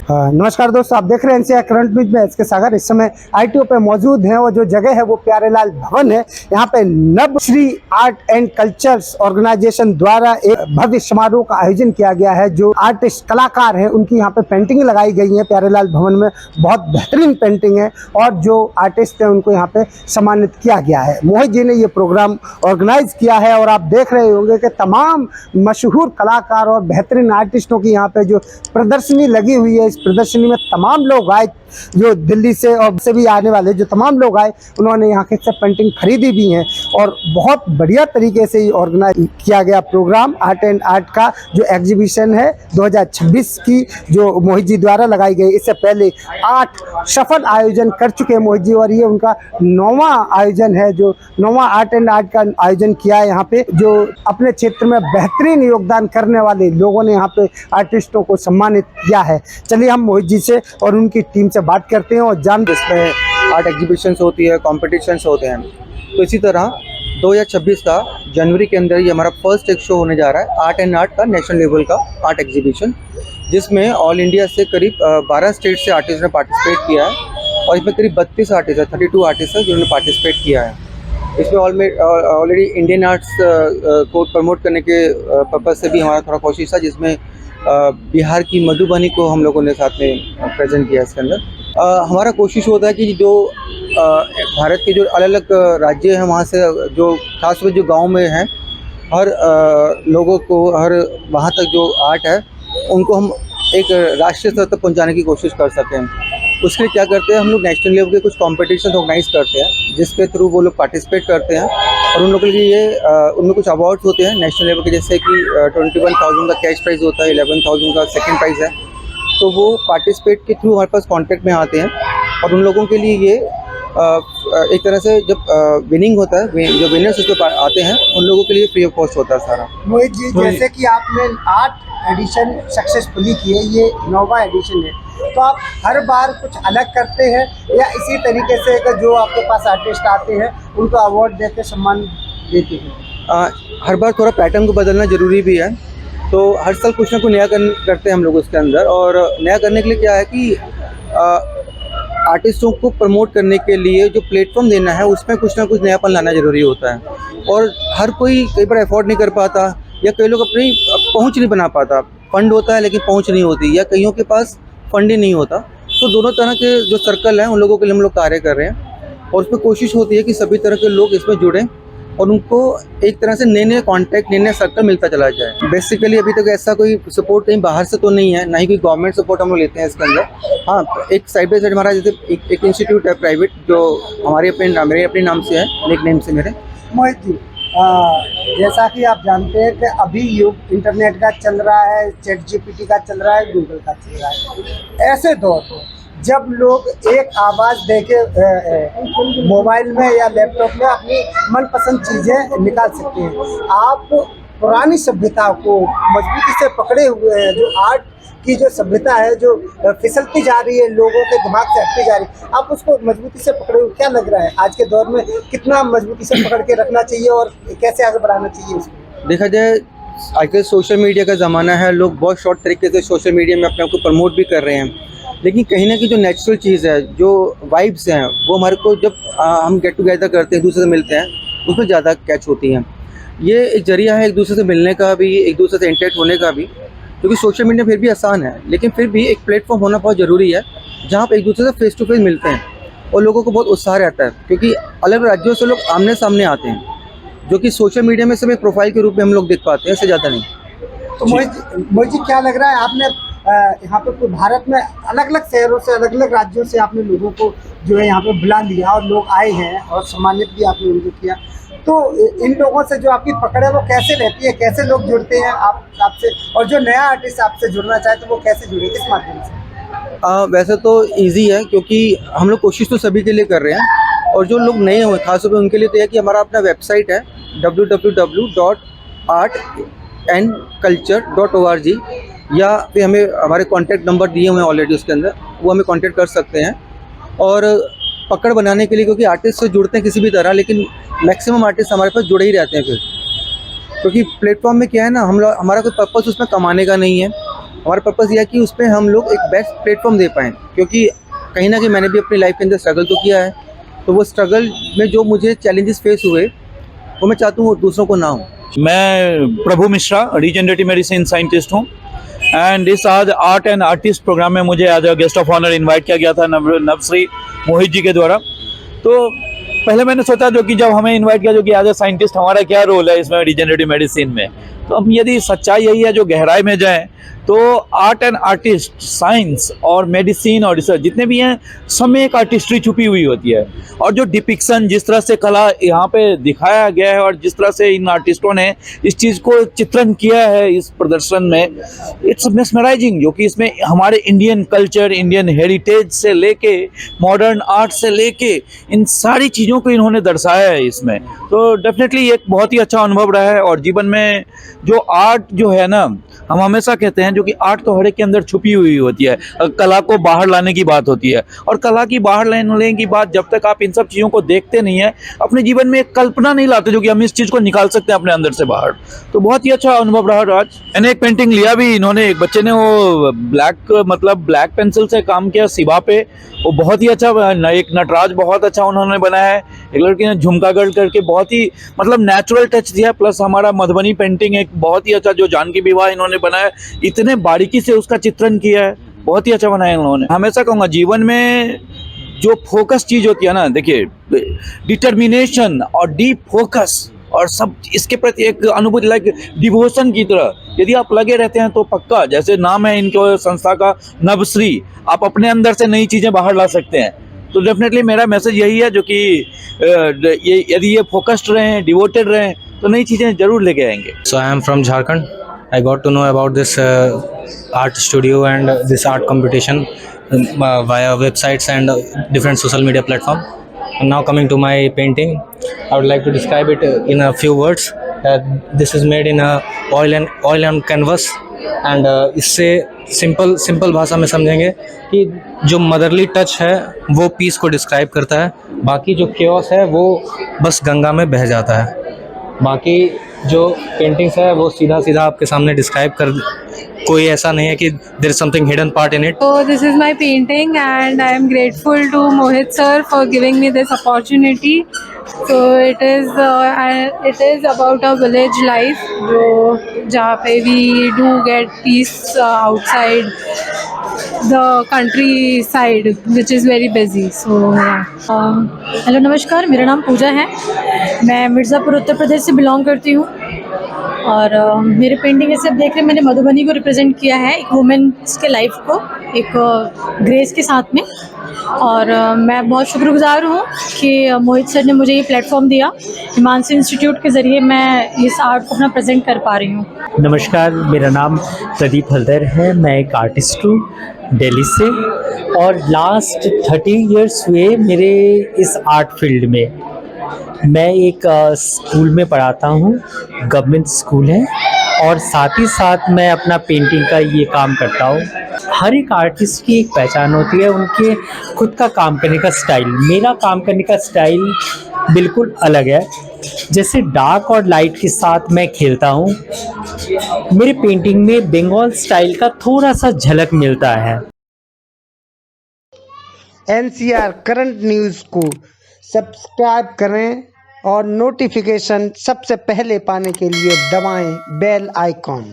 नमस्कार दोस्तों, आप देख रहे हैं एनसीआर करंट न्यूज में एस के सागर। इस समय आईटीओ पे मौजूद हैं और जो जगह है वो प्यारेलाल भवन है। यहाँ पे Nav Shri art and cultures organisation द्वारा एक भव्य समारोह का आयोजन किया गया है। जो आर्टिस्ट कलाकार हैं उनकी यहाँ पे पेंटिंग लगाई गई है प्यारेलाल भवन में। बहुत बेहतरीन पेंटिंग है और जो आर्टिस्ट हैं उनको यहाँ पे सम्मानित किया गया है। मोहित जी ने ये प्रोग्राम ऑर्गेनाइज किया है और आप देख रहे होंगे कि तमाम मशहूर कलाकार और बेहतरीन आर्टिस्टों की यहाँ पे जो प्रदर्शनी लगी हुई है, इस प्रदर्शनी में तमाम लोग आए, जो दिल्ली से और से भी आने वाले जो तमाम लोग आए उन्होंने यहाँ के से पेंटिंग खरीदी भी हैं। और बहुत बढ़िया तरीके से ऑर्गेनाइज किया गया प्रोग्राम आर्ट एंड आर्ट का जो एग्जीबिशन है 2026 की, जो मोहित जी द्वारा लगाई गई। इससे पहले 8 सफल आयोजन कर चुके हैं मोहित जी और ये उनका 9वां आयोजन है, जो 9वां आर्ट एंड आर्ट का आयोजन किया है। यहाँ पे जो अपने क्षेत्र में बेहतरीन योगदान करने वाले लोगों ने यहाँ पे आर्टिस्टों को सम्मानित किया है। चलिए हम मोहित जी से और उनकी टीम से बात करते हैं और जान। इसमें आर्ट एग्जीबिशंस होती है, कॉम्पिटिशन्स होते हैं। तो इसी तरह 2026 का जनवरी के अंदर ये हमारा फर्स्ट एक शो होने जा रहा है, आर्ट एंड आर्ट का नेशनल लेवल का आर्ट एग्जीबिशन, जिसमें ऑल इंडिया से करीब 12 स्टेट से आर्टिस्ट ने पार्टिसिपेट किया है और इसमें करीब 32 आर्टिस्ट है, 32 आर्टिस्ट है जिन्होंने पार्टिसिपेट किया है। इसमें ऑलरेडी इंडियन आर्ट्स को प्रमोट करने के पर्पज़ से भी हमारा थोड़ा कोशिश था, जिसमें बिहार की मधुबनी को हम लोगों ने साथ में प्रेजेंट किया। इसके अंदर हमारा कोशिश होता है कि जो भारत के जो अलग अलग राज्य हैं वहाँ से जो खासकर जो गांव में हैं हर लोगों को, हर वहाँ तक जो आर्ट है उनको हम एक राष्ट्रीय स्तर तक पहुँचाने की कोशिश कर सकें। उसके लिए क्या करते हैं, हम लोग नेशनल लेवल के कुछ कॉम्पिटिशन ऑर्गेनाइज करते हैं जिसके थ्रू वो लोग पार्टिसिपेट करते हैं और उन लोगों के लिए उनमें कुछ अवार्ड्स होते हैं नेशनल लेवल के, जैसे कि 21,000 का कैश प्राइज़ होता है, 11,000 का सेकंड प्राइज़ है। तो वो पार्टिसिपेट के थ्रू हमारे पास कॉन्टैक्ट में आते हैं और उन लोगों के लिए ये एक तरह से जब विनिंग होता है, जो विनर्स उस पर आते हैं उन लोगों के लिए फ्री ऑफ कॉस्ट होता है सारा। मोहित जी, जैसे कि आपने 8 एडिशन सक्सेसफुली किए, ये 9वां एडिशन है, तो आप हर बार कुछ अलग करते हैं या इसी तरीके से जो आपके पास आर्टिस्ट आते हैं उनको अवार्ड देकर सम्मान देते हैं? हर बार थोड़ा पैटर्न को बदलना ज़रूरी भी है, तो हर साल कुछ ना कुछ नया करते हैं हम लोग उसके अंदर। और नया करने के लिए क्या है कि आर्टिस्टों को प्रमोट करने के लिए जो प्लेटफॉर्म देना है उसमें कुछ ना कुछ नयापन लाना ज़रूरी होता है। और हर कोई कई बार अफोर्ड नहीं कर पाता या कई लोग अपनी पहुंच नहीं बना पाता। फंड होता है लेकिन पहुंच नहीं होती, या कईयों के पास फंड ही नहीं होता। तो दोनों तरह के जो सर्कल हैं उन लोगों के लिए हम लोग कार्य कर रहे हैं और उसमें कोशिश होती है कि सभी तरह के लोग इसमें जुड़ें और उनको एक तरह से नए नए कॉन्टैक्ट, नए नए सर्कल मिलता चला जाए। बेसिकली अभी तक ऐसा कोई सपोर्ट कहीं बाहर से तो नहीं है, ना ही कोई गवर्नमेंट सपोर्ट हम लोग लेते हैं इसके अंदर। हाँ, एक साइड बाई साइड हमारा जैसे एक इंस्टीट्यूट है प्राइवेट, जो मेरे अपने नाम से है, निक नेम से मेरे। मोहित जी, जैसा कि आप जानते हैं कि अभी युग इंटरनेट का चल रहा है, चैट जीपीटी का चल रहा है, गूगल का चल रहा है। ऐसे दौर पर जब लोग एक आवाज़ देके मोबाइल में या लैपटॉप में अपनी मनपसंद चीज़ें निकाल सकते हैं, आप पुरानी सभ्यता को मजबूती से पकड़े हुए हैं। जो आर्ट की जो सभ्यता है जो फिसलती जा रही है, लोगों के दिमाग से हटती जा रही है, आप उसको मजबूती से पकड़े हुए, क्या लग रहा है आज के दौर में कितना मजबूती से पकड़ के रखना चाहिए और कैसे आगे बढ़ाना चाहिए उसको? देखा जाए आजकल सोशल मीडिया का ज़माना है, लोग बहुत शॉर्ट तरीके से सोशल मीडिया में अपने आप को प्रमोट भी कर रहे हैं, लेकिन कहीं ना कहीं जो नेचुरल चीज़ है, जो वाइब्स हैं, वो हमारे को जब हम गेट टुगेदर करते हैं, एक दूसरे से मिलते हैं, उसमें ज़्यादा कैच होती हैं। ये एक जरिया है एक दूसरे से मिलने का भी, एक दूसरे से इंटरेक्ट होने का भी, क्योंकि सोशल मीडिया फिर भी आसान है, लेकिन फिर भी एक प्लेटफॉर्म होना बहुत ज़रूरी है जहाँ पर एक दूसरे से फेस टू फेस मिलते हैं और लोगों को बहुत उत्साह रहता है, क्योंकि अलग राज्यों से लोग आमने सामने आते हैं, जो कि सोशल मीडिया में सिर्फ एक प्रोफाइल के रूप में हम लोग देख पाते हैं, इससे ज़्यादा नहीं। तो मोहित जी, क्या लग रहा है, आपने यहाँ पे भारत में अलग अलग शहरों से, अलग अलग राज्यों से आपने लोगों को जो है यहाँ पे बुला लिया और लोग आए हैं और सम्मानित भी आपने उनको किया, तो इन लोगों से जो आपकी पकड़ है वो कैसे रहती है, कैसे लोग जुड़ते हैं आपसे, और जो नया आर्टिस्ट आपसे जुड़ना चाहे तो वो कैसे जुड़े, किस माध्यम से? वैसे तो ईजी है, क्योंकि हम लोग कोशिश तो सभी के लिए कर रहे हैं और जो लोग नए हुए खासतौर पर उनके लिए तो है कि हमारा अपना वेबसाइट है www.artandculture.org, या फिर हमें हमारे कॉन्टैक्ट नंबर दिए हुए हैं ऑलरेडी उसके अंदर, वो हमें कॉन्टैक्ट कर सकते हैं। और पकड़ बनाने के लिए, क्योंकि आर्टिस्ट से जुड़ते हैं किसी भी तरह, लेकिन मैक्सिमम आर्टिस्ट हमारे पास जुड़े ही रहते हैं फिर, क्योंकि प्लेटफॉर्म में क्या है ना, हमारा कोई पर्पस उसमें कमाने का नहीं है, हमारा पर्पज़ यह है कि उस पर हम लोग एक बेस्ट प्लेटफॉर्म दे पाएँ, क्योंकि कहीं ना कहीं मैंने भी अपनी लाइफ के अंदर स्ट्रगल तो किया है, तो वो स्ट्रगल में जो मुझे चैलेंजेस फेस हुए वो मैं चाहता हूँ दूसरों को ना हो। मैं Prabhu Mishra regenerative medicine scientist हूँ एंड इस आज आर्ट एंड आर्टिस्ट प्रोग्राम में मुझे as a guest of honour invite किया गया था नवश्री मोहित जी के द्वारा। तो पहले मैंने सोचा जो कि जब हमें इनवाइट किया जो कि एज अ साइंटिस्ट हमारा क्या रोल है इसमें रीजनरेटिव मेडिसिन में, तो हम यदि सच्चाई यही है जो गहराई में जाएं तो आर्ट एंड आर्टिस्ट, साइंस और मेडिसिन और रिसर्च जितने भी हैं सब में एक आर्टिस्ट्री छुपी हुई होती है। और जो डिपिक्शन जिस तरह से कला यहाँ पे दिखाया गया है और जिस तरह से इन आर्टिस्टों ने इस चीज़ को चित्रण किया है इस प्रदर्शन में, इट्स मेस्मराइजिंग। जो कि इसमें हमारे इंडियन कल्चर, इंडियन हेरिटेज से लेके मॉडर्न आर्ट से लेके इन सारी चीज़ों को इन्होंने दर्शाया है इसमें। तो डेफिनेटली एक बहुत ही अच्छा अनुभव रहा है। और जीवन में जो आर्ट जो है ना, हम हमेशा कहते हैं जो कि आर्ट तो हर एक के अंदर छुपी हुई होती है, कला को बाहर लाने की बात होती है। और कला की बाहर लाने की बात जब तक आप इन सब चीज़ों को देखते नहीं है, अपने जीवन में एक कल्पना नहीं लाते जो कि हम इस चीज़ को निकाल सकते हैं अपने अंदर से बाहर। तो बहुत ही अच्छा अनुभव रहा आज। मैंने एक पेंटिंग लिया भी, इन्होंने एक बच्चे ने वो ब्लैक पेंसिल से काम किया सिवा पे, वो बहुत ही अच्छा। एक नटराज बहुत अच्छा उन्होंने बनाया है। एक लड़की ने झुमका गर्ल करके बहुत ही नेचुरल टच दिया। प्लस हमारा मधुबनी पेंटिंग एक बहुत ही अच्छा जो जानकी विवाह इन्होंने बनाया, इतने बारीकी से उसका चित्रण किया है, बहुत ही अच्छा बनाया इन्होंने। हमेशा कहूँगा जीवन में जो फोकस चीज़ होती है ना, देखिए डिटर्मिनेशन और डीप फोकस और सब इसके प्रति एक अनुभूति, लाइक डिवोशन की तरह यदि आप लगे रहते हैं तो पक्का, जैसे नाम है इनके संस्था का नवश्री, आप अपने अंदर से नई चीज़ें बाहर ला सकते हैं। तो डेफिनेटली मेरा मैसेज यही है जो कि यदि ये फोकस्ड रहें, डिवोटेड रहें तो नई चीज़ें जरूर लेके आएंगे। So I am from Jharkhand. I got to know about this art studio and this art competition via websites and different social media platform. And now coming to my painting, I would like to describe it in a few words. This is made in a oil and canvas, and इससे simple भाषा में समझेंगे कि जो motherly touch है वो piece को describe करता है, बाकी जो केओस है वो बस गंगा में बह जाता है। बाकी जो पेंटिंग्स है वो सीधा आपके सामने डिस्क्राइब कर, कोई ऐसा नहीं है कि there is something hidden part in it. So this is my painting and I am grateful to Mohit sir for giving me this opportunity. So it is about a village life जहाँ पे we do get peace outside the countryside which is very busy. So hello नमस्कार, मेरा नाम पूजा है। मैं मिर्ज़ापुर उत्तर प्रदेश से belong करती हूँ और मेरे पेंटिंग ऐसे आप देख रहे हैं, मैंने मधुबनी को रिप्रेजेंट किया है, एक वुमेन्स के लाइफ को एक ग्रेस के साथ में। और मैं बहुत शुक्रगुजार हूँ कि मोहित सर ने मुझे ये प्लेटफॉर्म दिया। हिमांशु इंस्टीट्यूट के ज़रिए मैं इस आर्ट को अपना प्रेजेंट कर पा रही हूँ। नमस्कार, मेरा नाम प्रदीप हल्दर है। मैं एक आर्टिस्ट हूँ दिल्ली से और लास्ट 30 इयर्स हुए मेरे इस आर्ट फील्ड में। मैं एक स्कूल में पढ़ाता हूँ, गवर्नमेंट स्कूल है, और साथ ही साथ मैं अपना पेंटिंग का ये काम करता हूँ। हर एक आर्टिस्ट की एक पहचान होती है, उनके खुद का काम करने का स्टाइल। मेरा काम करने का स्टाइल बिल्कुल अलग है। जैसे डार्क और लाइट के साथ मैं खेलता हूँ, मेरे पेंटिंग में बंगाल स्टाइल का थोड़ा सा झलक मिलता है। NCR करंट न्यूज़ को सब्सक्राइब करें और नोटिफिकेशन सबसे पहले पाने के लिए दबाएं बेल आइकॉन।